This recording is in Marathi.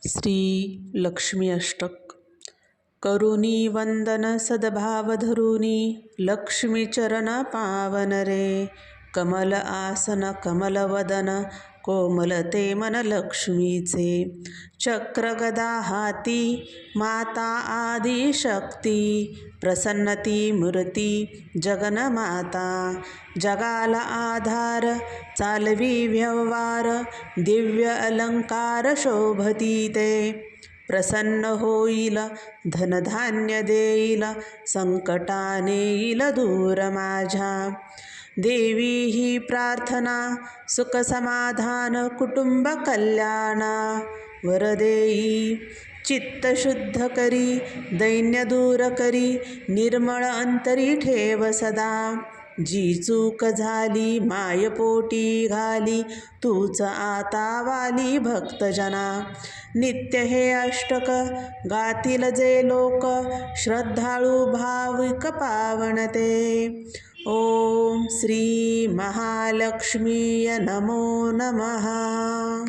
श्री लक्ष्मी अष्टक. करुणी वंदन सद्भाव धरुनी, लक्ष्मी चरण पावन रे. कमल आसन कमल वदन, कोमलते मन लक्ष्मीचे. चक्र गदा हाती माता आदि शक्ती, प्रसन्नती मूर्ती जगन्माता. जगाला आधार चालवी व्यवहार, दिव्य अलंकार शोभती ते. प्रसन्न होईल धनधान्य देईल, संकटा नेईल दूर माझ्या. देवी ही प्रार्थना सुख समाधान कुटुंब कल्याणा. वरदेई चित्त शुद्ध करी, दैन्य दूर करी, निर्मळ अंतरी ठेव सदा. जी चूक झाली मायपोटी घाली, तूच आता वाली भक्तजना. नित्य हे अष्टक गातील जे लोक, श्रद्धाळू भाविक पावनते. ओम श्री महालक्ष्मीय नमो नमः.